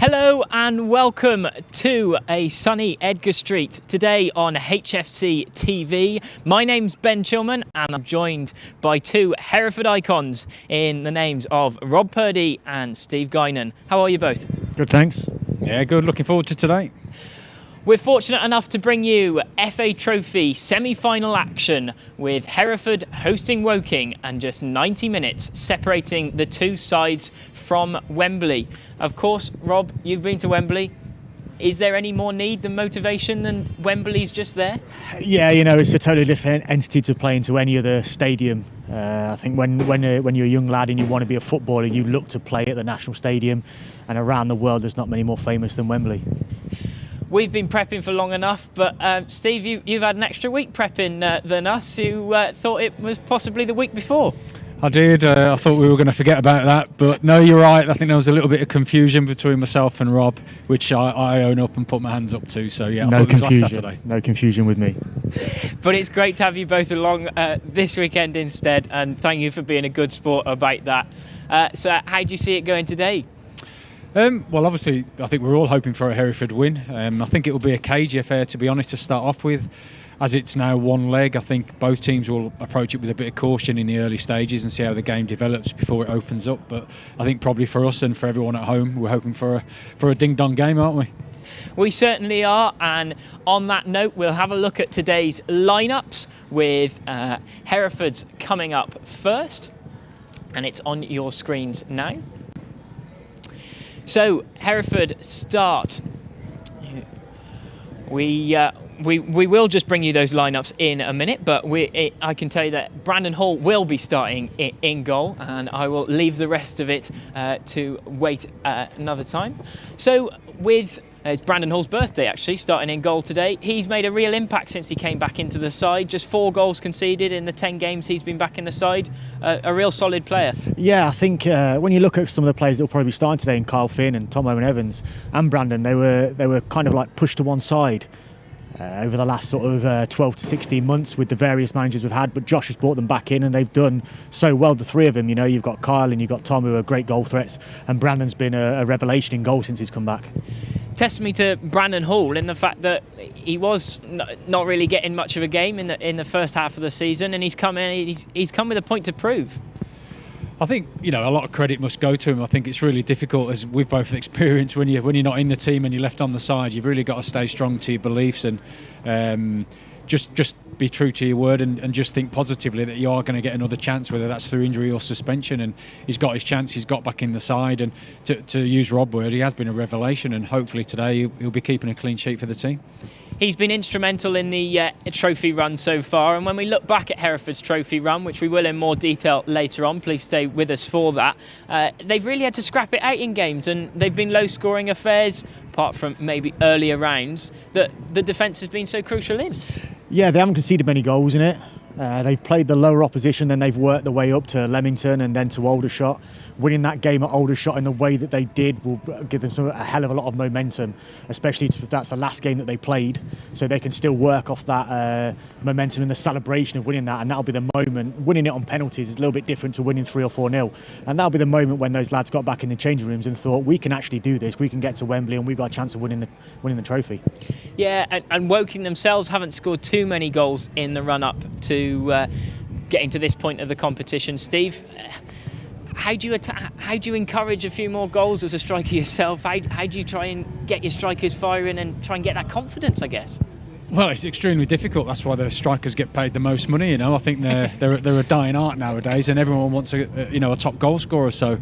Hello and welcome to a sunny Edgar Street today on HFC TV. My name's Ben Chilman and I'm joined by two Hereford icons in the names of Rob Purdy and Steve Guinan. How are you both? Good, thanks. Yeah, good. Looking forward to today. We're fortunate enough to bring you FA Trophy semi-final action with Hereford hosting Woking and just 90 minutes separating the two sides from Wembley. Of course, Rob, you've been to Wembley. Is there any more need than motivation than Wembley's just there? Yeah, it's a totally different entity to play into any other stadium. I think when you're a young lad and you want to be a footballer, you look to play at the National Stadium, and around the world there's not many more famous than Wembley. We've been prepping for long enough, but Steve, you've had an extra week prepping than us. You thought it was possibly the week before. I did. I thought we were going to forget about that, but no, you're right. I think there was a little bit of confusion between myself and Rob, which I own up and put my hands up to. So yeah, no confusion. Last Saturday. No confusion with me. But it's great to have you both along this weekend instead, and thank you for being a good sport about that. So how do you see it going today? Well, obviously, I think we're all hoping for a Hereford win. I think it will be a cagey affair, to be honest, to start off with. As it's now one leg, I think both teams will approach it with a bit of caution in the early stages and see how the game develops before it opens up. But I think probably for us and for everyone at home, we're hoping for a ding-dong game, aren't we? We certainly are, and on that note, we'll have a look at today's lineups with Hereford's coming up first, and it's on your screens now. So Hereford start. We will just bring you those lineups in a minute, but I can tell you that Brandon Hall will be starting in goal, and I will leave the rest of it to wait another time. So it's Brandon Hall's birthday actually, starting in goal today. He's made a real impact since he came back into the side. Just 4 goals conceded in the 10 games he's been back in the side. A real solid player. Yeah, I think when you look at some of the players that will probably be starting today, in Kyle Finn and Tom Owen Evans and Brandon, they were kind of like pushed to one side over the last sort of 12 to 16 months with the various managers we've had, but Josh has brought them back in and they've done so well, the three of them. You've got Kyle and you've got Tom, who are great goal threats, and Brandon's been a revelation in goal since he's come back. Testimony to Brandon Hall in the fact that he was not really getting much of a game in the first half of the season, and he's come with a point to prove. I think a lot of credit must go to him. I think it's really difficult, as we've both experienced, when you're not in the team and you're left on the side. You've really got to stay strong to your beliefs and just be true to your word and just think positively that you are going to get another chance, whether that's through injury or suspension. And he's got his chance. He's got back in the side, and to use Rob word, he has been a revelation, and hopefully today he'll be keeping a clean sheet for the team. He's been instrumental in the trophy run so far, and when we look back at Hereford's trophy run, which we will in more detail later on, please stay with us for that, they've really had to scrap it out in games, and they've been low scoring affairs, apart from maybe earlier rounds, that the defence has been so crucial in. Yeah, they haven't conceded many goals in it. They've played the lower opposition, then they've worked their way up to Leamington and then to Aldershot. Winning that game at Aldershot in the way that they did will give them a hell of a lot of momentum, especially if that's the last game that they played, so they can still work off that momentum and the celebration of winning that, and that'll be the moment. Winning it on penalties is a little bit different to winning 3 or 4-0, and that'll be the moment when those lads got back in the changing rooms and thought, we can actually do this, we can get to Wembley and we've got a chance of winning the trophy. Yeah, and Woking themselves haven't scored too many goals in the run-up to getting to this point of the competition. Steve, how do you encourage a few more goals as a striker yourself? How do you try and get your strikers firing and try and get that confidence, I guess? Well, it's extremely difficult. That's why the strikers get paid the most money. I think they're a dying art nowadays, and everyone wants a top goal scorer. So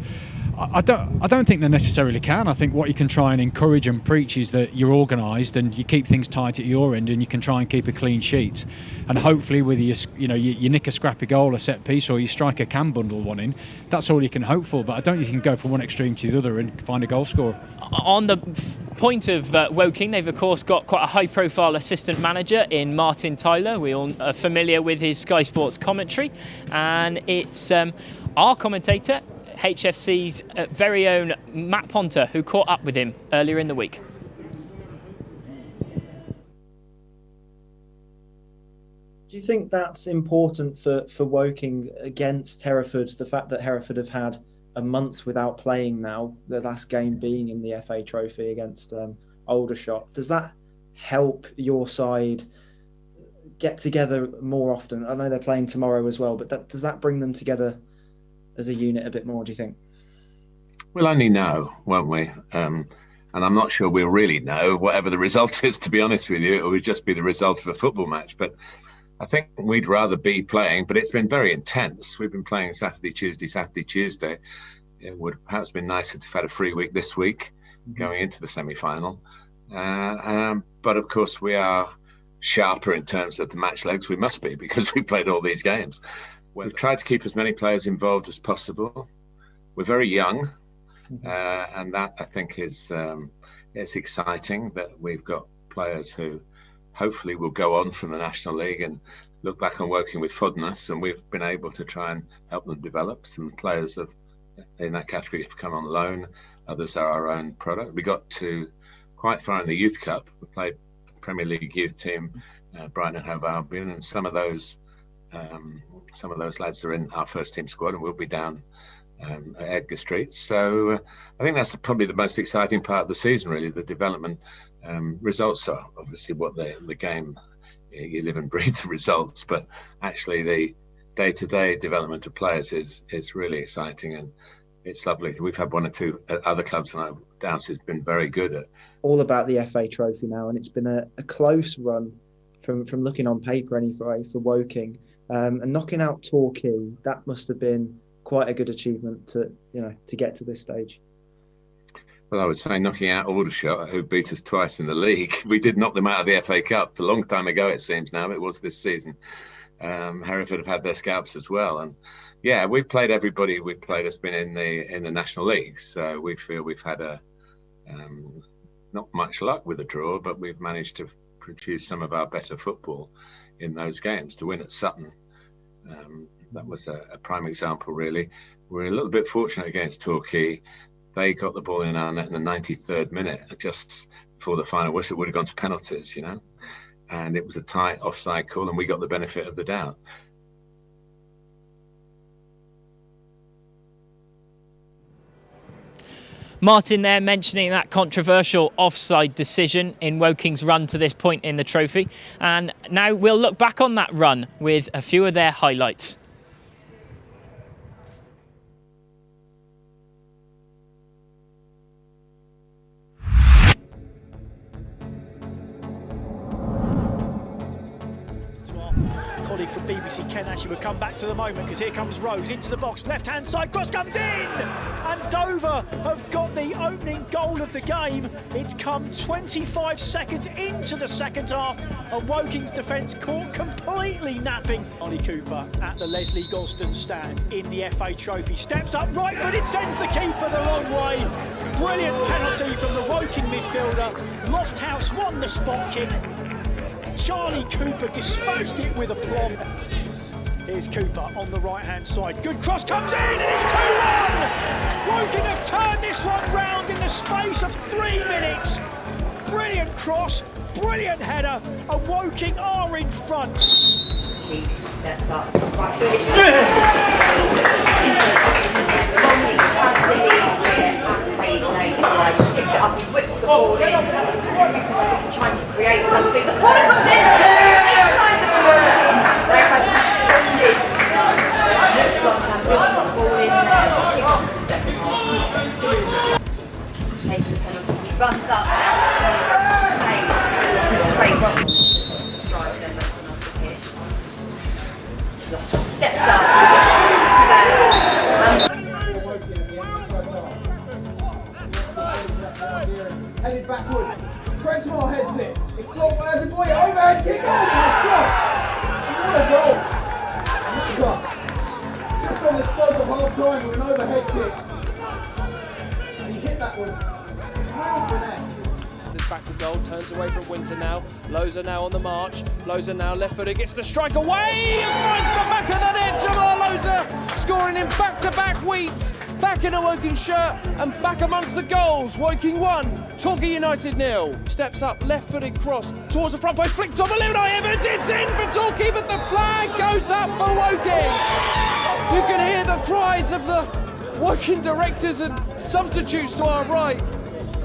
I don't think they necessarily can. I think what you can try and encourage and preach is that you're organised and you keep things tight at your end, and you can try and keep a clean sheet. And hopefully, whether you nick a scrappy goal, a set piece, or your striker can bundle one in, that's all you can hope for. But I don't think you can go from one extreme to the other and find a goal scorer. On the point of Woking, they've of course got quite a high-profile assistant manager in Martin Tyler. We all are familiar with his Sky Sports commentary, and it's our commentator, HFC's very own Matt Ponter, who caught up with him earlier in the week. Do you think that's important for Woking against Hereford, the fact that Hereford have had a month without playing now, the last game being in the FA Trophy against Aldershot. Does that help your side get together more often? I know they're playing tomorrow as well, but does that bring them together as a unit a bit more, do you think? We'll only know, won't we? And I'm not sure we'll really know whatever the result is, to be honest with you. It will just be the result of a football match. But I think we'd rather be playing, but it's been very intense. We've been playing Saturday, Tuesday. It would perhaps been nicer to have had a free week this week going into the semi-final. But of course, we are sharper in terms of the match legs. We must be, because we played all these games. We've tried to keep as many players involved as possible. We're very young, and that I think is it's exciting that we've got players who hopefully will go on from the National League and look back on working with fondness, and we've been able to try and help them develop. Some players in that category have come on loan, others are our own product. We got to quite far in the Youth Cup. We played a Premier League youth team, Brighton and Hove Albion, and some of those lads are in our first team squad, and we'll be down at Edgar Street. So I think that's probably the most exciting part of the season, really, the development. Results are obviously what the game, you live and breathe the results, but actually the day-to-day development of players is really exciting, and it's lovely. We've had one or two other clubs in Downs who's been very good at. All about the FA Trophy now, and it's been a close run from looking on paper anyway for Woking, and knocking out Torquay. That must have been quite a good achievement to get to this stage. Well, I would say knocking out Aldershot, who beat us twice in the league. We did knock them out of the FA Cup a long time ago, it seems now. It was this season. Hereford have had their scalps as well. And yeah, we've played everybody we've played has been in the National League. So we feel we've had not much luck with a draw, but we've managed to produce some of our better football in those games. To win at Sutton, that was a prime example, really. We're a little bit fortunate against Torquay. They got the ball in our net in the 93rd minute, just before the final whistle. It would have gone to penalties, and it was a tight offside call, and we got the benefit of the doubt. Martin there mentioning that controversial offside decision in Woking's run to this point in the trophy. And now we'll look back on that run with a few of their highlights. Colleague from BBC Kent actually will come back to the moment, because here comes Rose into the box, left hand side, cross comes in, and Dover have got the opening goal of the game. It's come 25 seconds into the second half, and Woking's defence caught completely napping. Ollie Cooper at the Leslie Golston stand in the FA Trophy, steps up right, but it sends the keeper the wrong way. Brilliant penalty from the Woking midfielder. Lofthouse won the spot kick. Charlie Cooper dispatched it with aplomb. Here's Cooper on the right-hand side. Good cross comes in, and it's 2-1! Woking have turned this one round in the space of 3 minutes. Brilliant cross, brilliant header, and Woking are in front. He steps up, right foot picks it up and whips the ball in. Trying to create something. The corner comes in! Where have responded. Looks like an ambition to ball in there. Takes the penalty. He runs up and saves. Straight cross. Strides then left and off the pitch. Steps up. Headed backwards. Crenshaw heads it. It's blocked by everybody. Overhead kick. Oh my God! What a goal! Just on the slope of half time with an overhead kick. And he hit that one. Real finesse. This back to goal, turns away from Winter now. Loza now on the march. Loza now left footed, gets the strike away and finds the back of the net. Jamal Loza scoring in back-to-back weeks. Back in a Woking shirt and back amongst the goals. Woking 1, Torquay United 0. Steps up, left-footed cross towards the front post, flicked on Levi Evans. It's in for Torquay, but the flag goes up for Woking. You can hear the cries of the Woking directors and substitutes to our right.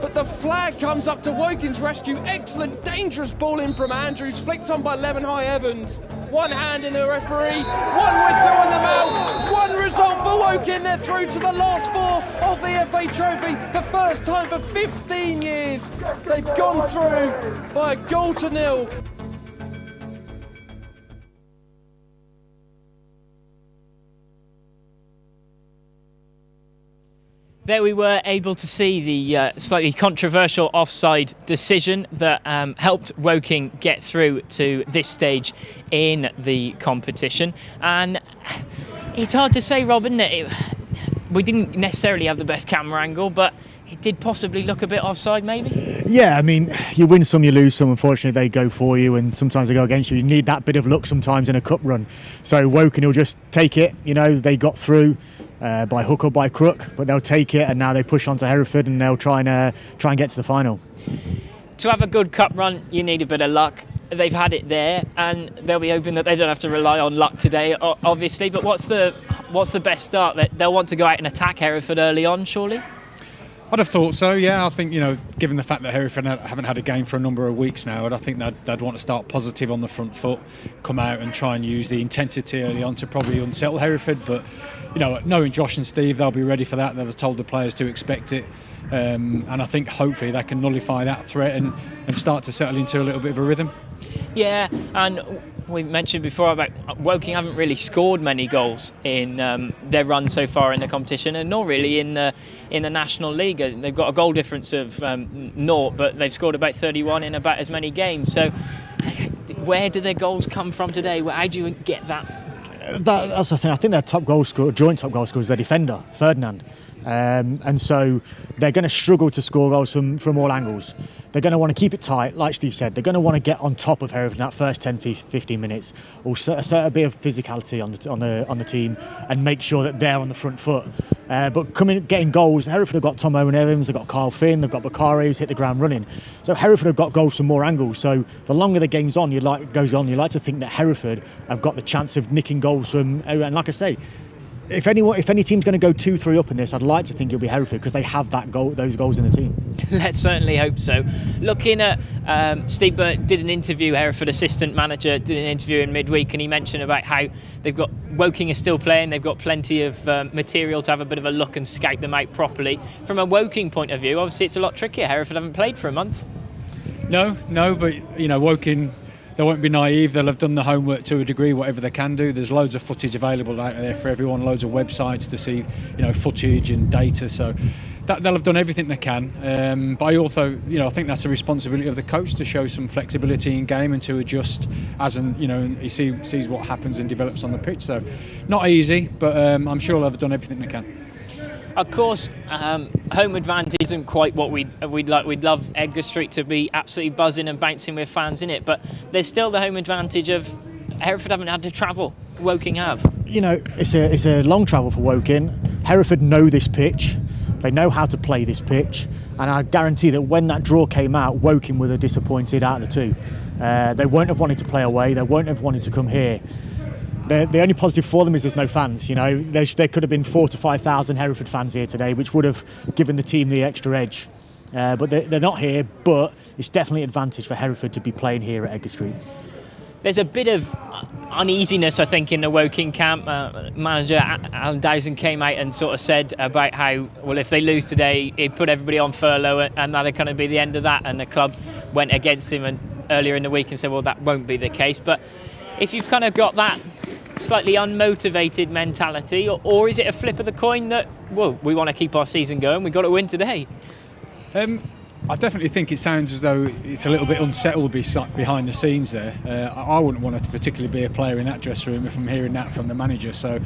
But the flag comes up to Woking's rescue. Excellent, dangerous ball in from Andrews, flicked on by Levenhigh Evans. One hand in the referee, one whistle in the mouth, one result for Woking. They're through to the last four of the FA Trophy. The first time for 15 years they've gone through by a 1-0. There we were able to see the slightly controversial offside decision that helped Woking get through to this stage in the competition. And it's hard to say, Rob, isn't it? We didn't necessarily have the best camera angle, but it did possibly look a bit offside, maybe? Yeah, I mean, you win some, you lose some. Unfortunately, they go for you, and sometimes they go against you. You need that bit of luck sometimes in a cup run. So Woking will just take it. You know, they got through by hook or by crook, but they'll take it, and now they push on to Hereford, and they'll try and get to the final. To have a good cup run, you need a bit of luck. They've had it there, and they'll be hoping that they don't have to rely on luck today, obviously. But what's the best start? They'll want to go out and attack Hereford early on, surely? I'd have thought so, yeah. I think, given the fact that Hereford haven't had a game for a number of weeks now, I think they'd want to start positive on the front foot, come out and try and use the intensity early on to probably unsettle Hereford. But, knowing Josh and Steve, they'll be ready for that. They've told the players to expect it. And I think hopefully they can nullify that threat and start to settle into a little bit of a rhythm. Yeah, and we mentioned before about Woking haven't really scored many goals in their run so far in the competition, and nor really in the National League. They've got a goal difference of 0, but they've scored about 31 in about as many games. So where do their goals come from today? How do you get that? That's the thing. I think their top goal scorer, joint top goal scorer, is their defender, Ferdinand. And so they're going to struggle to score goals from all angles. They're going to want to keep it tight, like Steve said. They're going to want to get on top of Hereford in that first 10-15 minutes, or assert a bit of physicality on the team, and make sure that they're on the front foot. But getting goals, Hereford have got Tom Owen Evans, they've got Carl Finn, they've got Bakari who's hit the ground running. So Hereford have got goals from more angles. So the longer the game's on, you like to think that Hereford have got the chance of nicking goals from. And like I say, if any team's going to go 2-3 up in this, I'd like to think it'll be Hereford, because they have those goals in the team. Let's certainly hope so. Looking at Steve Burt did an interview, Hereford assistant manager did an interview in midweek, and he mentioned about how they've got Woking is still playing. They've got plenty of material to have a bit of a look and scout them out properly. From a Woking point of view, obviously it's a lot trickier. Hereford haven't played for a month. No, but Woking, they won't be naive. They'll have done the homework to a degree, whatever they can do. There's loads of footage available out there for everyone, loads of websites to see, footage and data. So they'll have done everything they can. But I also, I think that's a responsibility of the coach to show some flexibility in game and to adjust as he sees what happens and develops on the pitch. So not easy, but I'm sure they'll have done everything they can. Of course, home advantage isn't quite what we'd like. We'd love Edgar Street to be absolutely buzzing and bouncing with fans in it, but there's still the home advantage of Hereford haven't had to travel. Woking have. It's a long travel for Woking. Hereford know this pitch. They know how to play this pitch, and I guarantee that when that draw came out, Woking were disappointed out of the two. They won't have wanted to play away. They won't have wanted to come here. The only positive for them is there's no fans. There could have been 4,000 to 5,000 Hereford fans here today, which would have given the team the extra edge. But they're not here. But it's definitely an advantage for Hereford to be playing here at Edgar Street. There's a bit of uneasiness, I think, in the Woking camp. Manager Alan Dowson came out and sort of said about how, well, if they lose today, he'd put everybody on furlough, and that'd kind of be the end of that. And the club went against him earlier in the week and said, well, that won't be the case. But if you've kind of got that slightly unmotivated mentality, or is it a flip of the coin that, well, we want to keep our season going, we've got to win today? I definitely think it sounds as though it's a little bit unsettled behind the scenes there. I wouldn't want to particularly be a player in that dressing room if I'm hearing that from the manager. So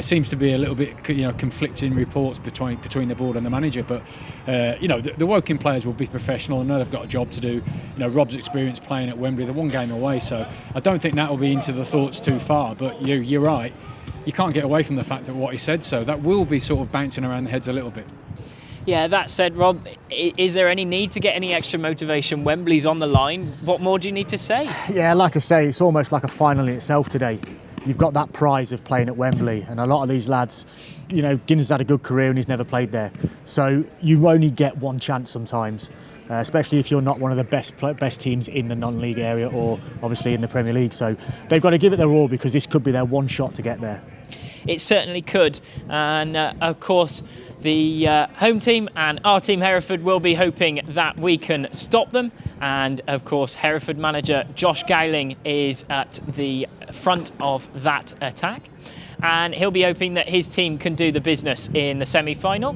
seems to be a little bit conflicting reports between the board and the manager. But the Woking players will be professional and know they've got a job to do. Rob's experience playing at Wembley, they're one game away, so I don't think that will be into the thoughts too far. But you're right, you can't get away from the fact that what he said. So that will be sort of bouncing around the heads a little bit. Yeah, that said, Rob, is there any need to get any extra motivation? Wembley's on the line. What more do you need to say? Yeah, like I say, it's almost like a final in itself today. you've got that prize of playing at Wembley, and a lot of these lads, you know, Guinness had a good career and he's never played there, so you only get one chance sometimes, especially if you're not one of the best teams in the non-league area or obviously in the Premier League. So they've got to give it their all, because this could be their one shot to get there. It certainly could, and of course the home team and our team Hereford will be hoping that we can stop them, and of course Hereford manager Josh Gowling is at the front of that attack, and he'll be hoping that his team can do the business in the semi-final.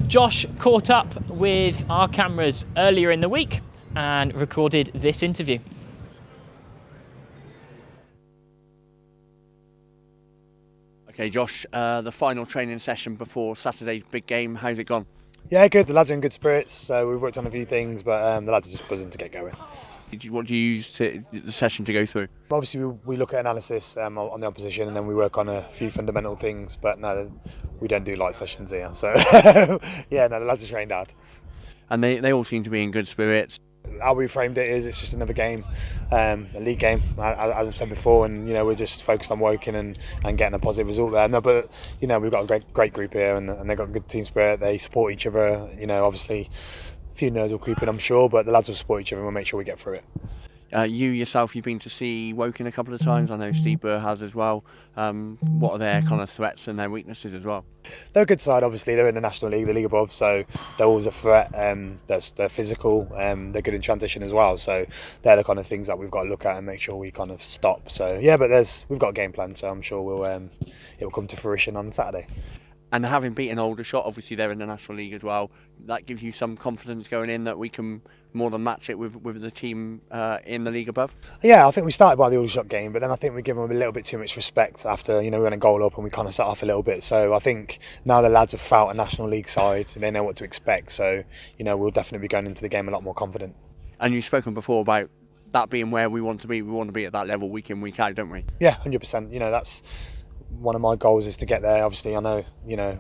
Josh caught up with our cameras earlier in the week and recorded this interview. Okay, Josh, the final training session before Saturday's big game, how's it gone? Yeah, good. The lads are in good spirits. So we've worked on a few things, but the lads are just buzzing to get going. What do you use the session to go through? Obviously, we look at analysis on the opposition, and then we work on a few fundamental things. But no, we don't do light sessions here. So yeah, no, the lads are trained hard. And they all seem to be in good spirits. How we framed it is it's just another game, a league game, as I've said before, and you know we're just focused on Woking and getting a positive result there. No, but you know we've got a great group here, and they've got a good team spirit. They support each other. You know, obviously a few nerves will creep in, I'm sure, but the lads will support each other and we'll make sure we get through it. You yourself, you've been to see Woking a couple of times. I know Steve Burr has as well. What are their kind of threats and their weaknesses as well? They're a good side, obviously. They're in the National League, the league above, so they're always a threat. They're physical. They're good in transition as well. So they're the kind of things that we've got to look at and make sure we kind of stop. So yeah, but we've got a game plan, so I'm sure it will come to fruition on Saturday. And having beaten Aldershot, obviously they're in the National League as well, that gives you some confidence going in that we can more than match it with the team in the league above? Yeah, I think we started by the Aldershot game, but then I think we give them a little bit too much respect after, we went a goal up and we kind of set off a little bit. So I think now the lads have felt a National League side, they know what to expect. So, we'll definitely be going into the game a lot more confident. And you've spoken before about that being where we want to be. We want to be at that level week in, week out, don't we? Yeah, 100%. That's one of my goals is to get there. Obviously, I know,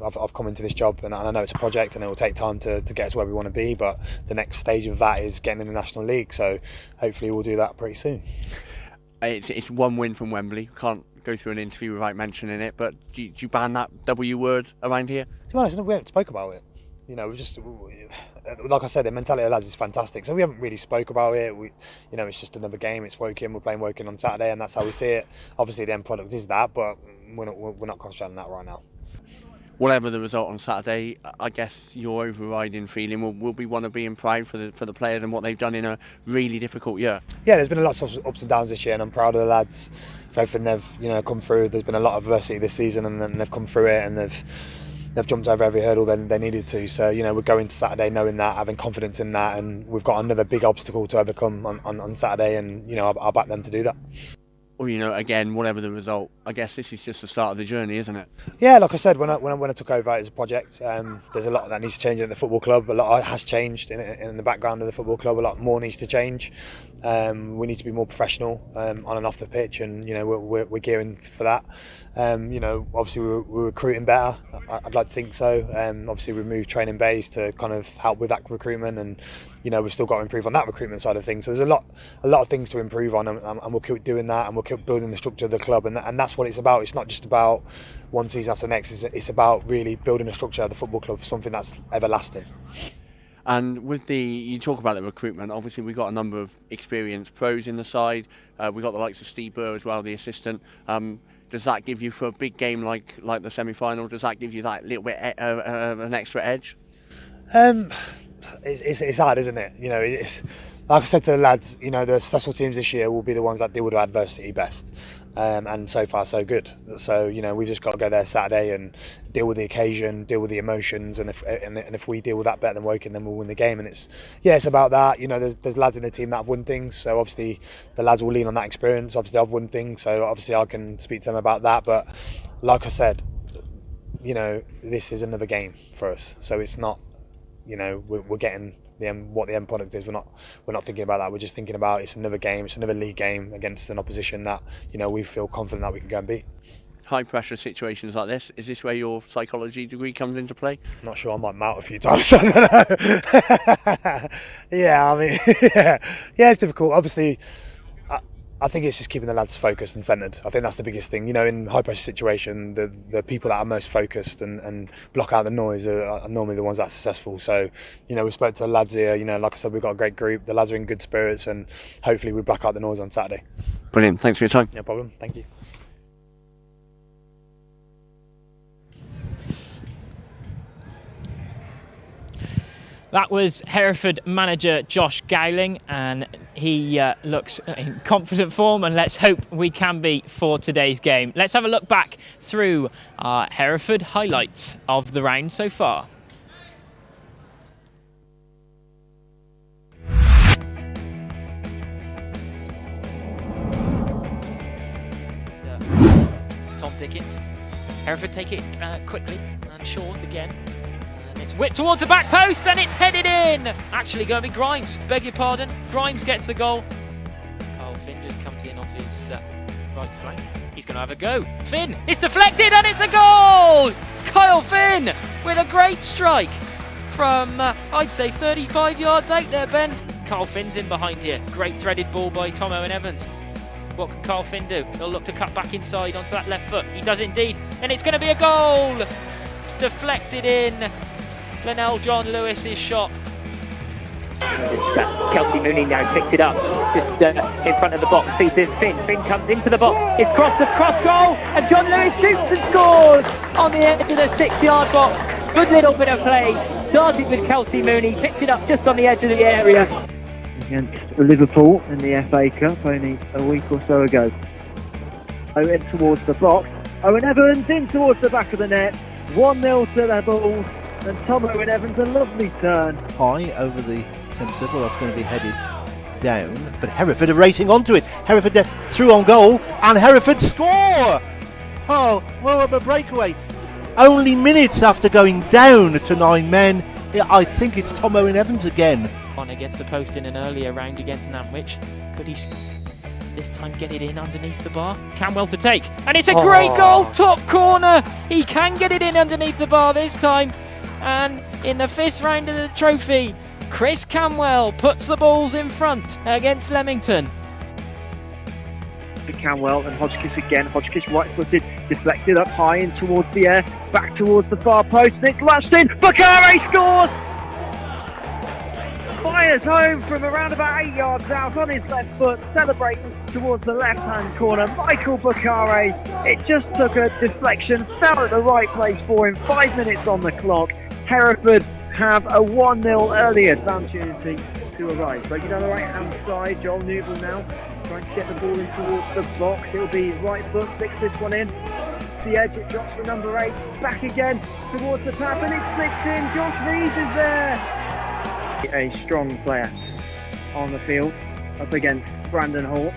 I've come into this job and I know it's a project and it will take time to get us where we want to be, but the next stage of that is getting in the National League, so hopefully we'll do that pretty soon. It's one win from Wembley. Can't go through an interview without mentioning it, but do you ban that W word around here? To be honest, we haven't spoke about it. We just, like I said, the mentality of the lads is fantastic, so we haven't really spoke about it. It's just another game. It's Woking. We're playing Woking on Saturday, and that's how we see it. Obviously, the end product is that, but we're not concentrating on that right now. Whatever the result on Saturday, I guess your overriding feeling will be one of being proud for the players and what they've done in a really difficult year. Yeah, there's been a lot of ups and downs this year, and I'm proud of the lads for everything they've come through. There's been a lot of adversity this season, and they've come through it, and they've jumped over every hurdle they needed to. So, we're going to Saturday knowing that, having confidence in that, and we've got another big obstacle to overcome on Saturday, and, I'll back them to do that. Well, again, whatever the result, I guess this is just the start of the journey, isn't it? Yeah, like I said, when I took over as a project, there's a lot that needs to change at the football club. A lot has changed in the background of the football club. A lot more needs to change. We need to be more professional on and off the pitch, and we're gearing for that. Obviously we're recruiting better. I'd like to think so. Obviously we moved training bays to kind of help with that recruitment, and we've still got to improve on that recruitment side of things. So there's a lot of things to improve on, and we'll keep doing that, and we'll keep building the structure of the club, and that's what it's about. It's not just about one season after the next. It's about really building a structure of the football club for something that's everlasting. And with you talk about the recruitment, obviously we've got a number of experienced pros in the side. We've got the likes of Steve Burr as well, the assistant. Does that give you, for a big game like the semi-final, does that give you that little bit an extra edge? It's hard, isn't it? It's, like I said to the lads, the successful teams this year will be the ones that deal with adversity best. And so far so good. So we've just got to go there Saturday and deal with the occasion, deal with the emotions, and if we deal with that better than Woking, then we'll win the game. And it's about that. There's lads in the team that have won things, so obviously the lads will lean on that experience. Obviously I've won things, so obviously I can speak to them about that. But like I said, this is another game for us, so it's not, we're getting what the end product is. We're not thinking about that. We're just thinking about it's another game, it's another league game against an opposition that we feel confident that we can go and beat. High pressure situations like this, is this where your psychology degree comes into play? I'm not sure, I might mount a few times. I don't know. Yeah, it's difficult. Obviously, I think it's just keeping the lads focused and centred. I think that's the biggest thing. You know, in high pressure situation, the people that are most focused and block out the noise are normally the ones that are successful. So, you know, we spoke to the lads here. You know, like I said, we've got a great group. The lads are in good spirits, and hopefully we block out the noise on Saturday. Brilliant. Thanks for your time. No problem. Thank you. That was Hereford manager Josh Gowling, and he looks in confident form, and let's hope we can be for today's game. Let's have a look back through our Hereford highlights of the round so far. Tom Dickens. Hereford take it quickly and short again. It's whipped towards the back post and it's headed in! Actually going to be Grimes, beg your pardon. Grimes gets the goal. Kyle Finn just comes in off his right flank. He's going to have a go. Finn, it's deflected and it's a goal! Kyle Finn with a great strike from, I'd say 35 yards out there, Ben. Kyle Finn's in behind here. Great threaded ball by Tom Owen Evans. What can Kyle Finn do? He'll look to cut back inside onto that left foot. He does indeed. And it's going to be a goal! Deflected in. Glenell John Lewis's shot. Kelsey Mooney now picks it up, just in front of the box, feeds in Finn. Finn comes into the box, it's crossed the cross goal, and John Lewis shoots and scores on the edge of the 6-yard box. Good little bit of play. Started with Kelsey Mooney, picked it up just on the edge of the area. Against Liverpool in the FA Cup only a week or so ago. Owen towards the box. Owen Evans in towards the back of the net. 1-0 to the Bulls. And Tom Owen Evans, a lovely turn. High over the centre circle, that's going to be headed down. But Hereford are racing onto it. Hereford through on goal, and Hereford score! Oh, well, a breakaway. Only minutes after going down to 9 men, I think it's Tom Owen Evans again. On against the post in an earlier round against Nantwich. Could he this time get it in underneath the bar? Camwell to take, and it's a great goal, top corner! He can get it in underneath the bar this time. And in the 5th round of the trophy, Chris Camwell puts the Bulls in front against Leamington. Camwell and Hodgkiss again. Hodgkiss right-footed, deflected up high and towards the air, back towards the far post, and it's latched in. Bakare scores! Fires home from around about 8 yards out on his left foot, celebrating towards the left-hand corner. Michael Bakare. It just took a deflection, fell at the right place for him. 5 minutes on the clock. Hereford have a 1-0 early advantage to arrive. Breaking down the right-hand side, Joel Newell now trying to get the ball in towards the box. It'll be right foot, sticks this one in. The edge, it drops for number 8. Back again towards the tap, and it slips in. Josh Rees is there. A strong player on the field up against Brandon Hall.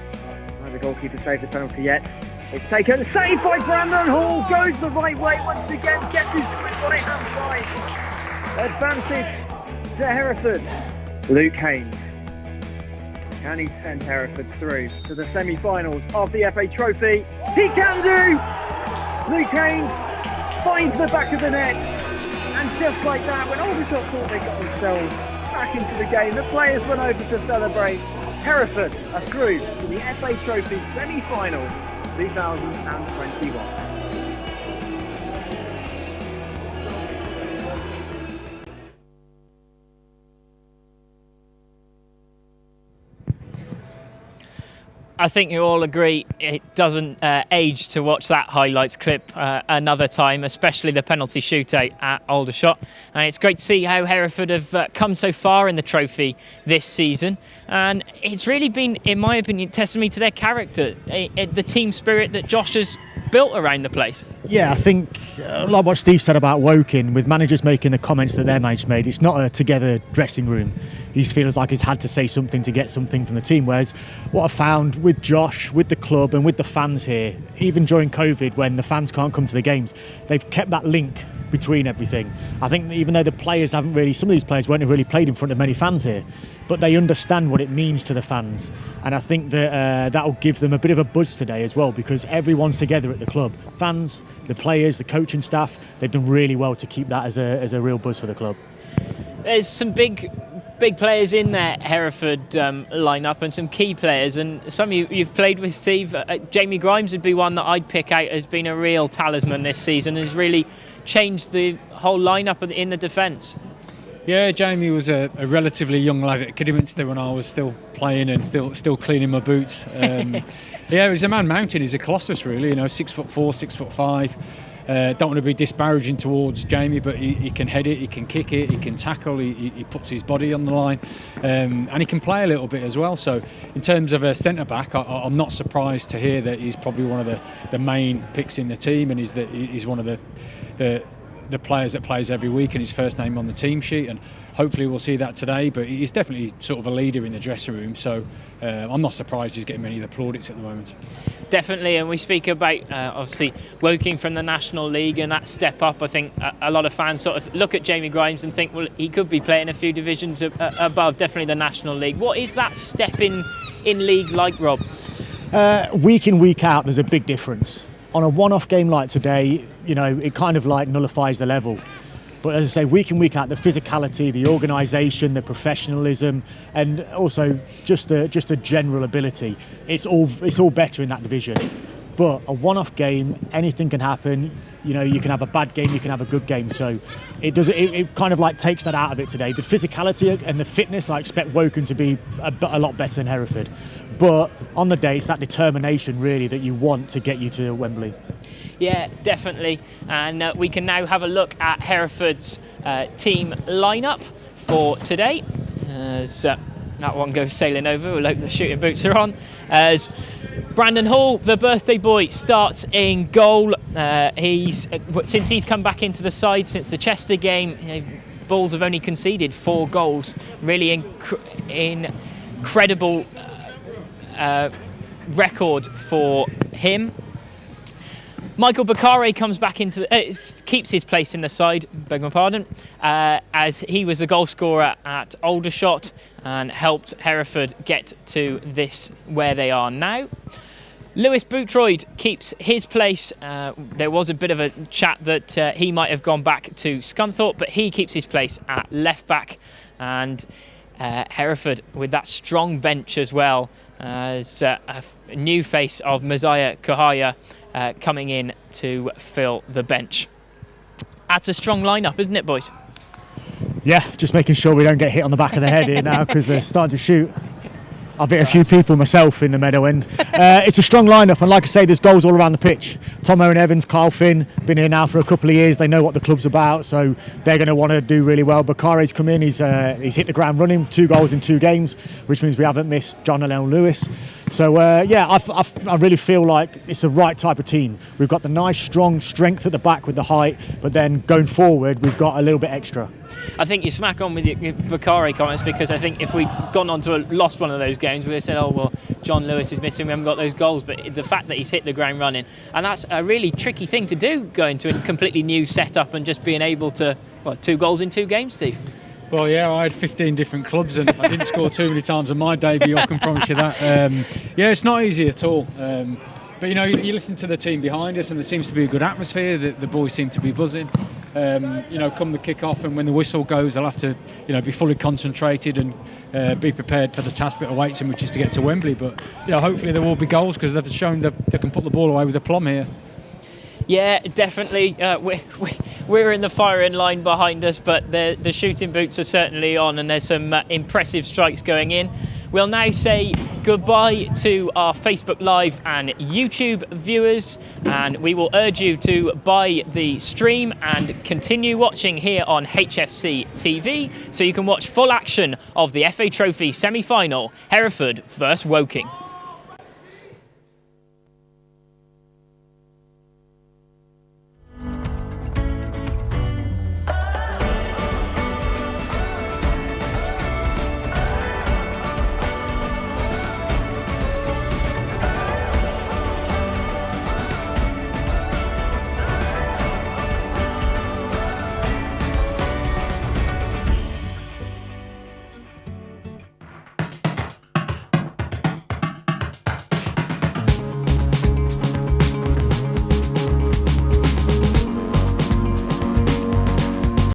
Now the goalkeeper saved the penalty yet. It's taken, saved by Brandon Hall, goes the right way once again, gets his right hand side. Advantage to Hereford. Luke Haynes. Can he send Hereford through to the semi-finals of the FA Trophy? He can do! Luke Haynes finds the back of the net. And just like that, when Aldershot thought they got themselves back into the game, the players went over to celebrate. Hereford are through to the FA Trophy semi-final 2021. I think you all agree it doesn't age to watch that highlights clip another time, especially the penalty shootout at Aldershot. And it's great to see how Hereford have come so far in the trophy this season. And it's really been, in my opinion, testimony to their character, the team spirit that Josh has built around the place. Yeah, I think like what Steve said about Woking, with managers making the comments that their manager made, it's not a together dressing room. He feels like he's had to say something to get something from the team, whereas what I found with Josh, with the club and with the fans here, even during COVID when the fans can't come to the games, they've kept that link between everything. I think even though the players haven't really, some of these players won't have really played in front of many fans here, but they understand what it means to the fans, and I think that that'll give them a bit of a buzz today as well, because everyone's together at the club. Fans, the players, the coaching staff, they've done really well to keep that as a real buzz for the club. There's some big big players in their Hereford lineup and some key players, and some you've played with, Steve. Jamie Grimes would be one that I'd pick out as being a real talisman this season, has really changed the whole lineup in the defence. Yeah, Jamie was a relatively young lad at Kidderminster when I was still playing and still cleaning my boots. Yeah, he's a man mountain. He's a colossus, really. 6'4", 6'5". Don't want to be disparaging towards Jamie, but he can head it, he can kick it, he can tackle, he puts his body on the line, and he can play a little bit as well. So in terms of a centre back, I'm not surprised to hear that he's probably one of the main picks in the team, and he's one of the players that plays every week and his first name on the team sheet, and hopefully we'll see that today. But he's definitely sort of a leader in the dressing room, so I'm not surprised he's getting many of the plaudits at the moment. Definitely, and we speak about obviously Woking from the National League and that step up. I think a lot of fans sort of look at Jamie Grimes and think, well, he could be playing a few divisions above, definitely the National League. What is that step in league like, Rob? Week in, week out, there's a big difference. On a one-off game like today, it kind of like nullifies the level. But as I say, week in, week out, the physicality, the organisation, the professionalism, and also just the general ability, it's all better in that division. But a one-off game, anything can happen. You can have a bad game, you can have a good game. So it kind of like takes that out of it today. The physicality and the fitness, I expect Woking to be a lot better than Hereford. But on the day, it's that determination really that you want to get you to Wembley. Yeah, definitely. And we can now have a look at Hereford's team lineup for today. As that one goes sailing over, we'll hope the shooting boots are on. As Brandon Hall, the birthday boy, starts in goal. Since he's come back into the side since the Chester game, Bulls have only conceded 4 goals. Really incredible record for him. Michael Bakare comes back into keeps his place in the side, beg my pardon, as he was the goal scorer at Aldershot and helped Hereford get to this where they are now. Lewis Bootroyd keeps his place. There was a bit of a chat that he might have gone back to Scunthorpe, but he keeps his place at left back. And Hereford with that strong bench as well, as a new face of Messiah Kahaya coming in to fill the bench. That's a strong lineup, isn't it, boys? Yeah, just making sure we don't get hit on the back of the head here now because they're starting to shoot. I've hit a few people myself in the Meadow End. It's a strong lineup, and like I say, there's goals all around the pitch. Tom Owen Evans, Carl Finn, been here now for a couple of years. They know what the club's about, so they're going to want to do really well. Bakare's come in, he's hit the ground running, 2 goals in 2 games, which means we haven't missed John Allen Lewis. So I really feel like it's the right type of team. We've got the nice, strong strength at the back with the height, but then going forward, we've got a little bit extra. I think you smack on with your Bakare comments, because I think if we'd gone on to lost one of those games, we'd have said, oh, well, John Lewis is missing, we haven't got those goals. But the fact that he's hit the ground running, and that's a really tricky thing to do, going to a completely new setup and just being able to, 2 goals in 2 games, Steve? Well, yeah, I had 15 different clubs and I didn't score too many times on my debut, I can promise you that. Yeah, it's not easy at all. But, you listen to the team behind us and there seems to be a good atmosphere. The boys seem to be buzzing. Come the kick-off and when the whistle goes, they'll have to, be fully concentrated and be prepared for the task that awaits them, which is to get to Wembley. But, hopefully there will be goals because they've shown that they can put the ball away with aplomb here. Yeah, definitely. We're in the firing line behind us, but the shooting boots are certainly on, and there's some impressive strikes going in. We'll now say goodbye to our Facebook Live and YouTube viewers, and we will urge you to buy the stream and continue watching here on HFC TV so you can watch full action of the FA Trophy semi-final, Hereford vs Woking.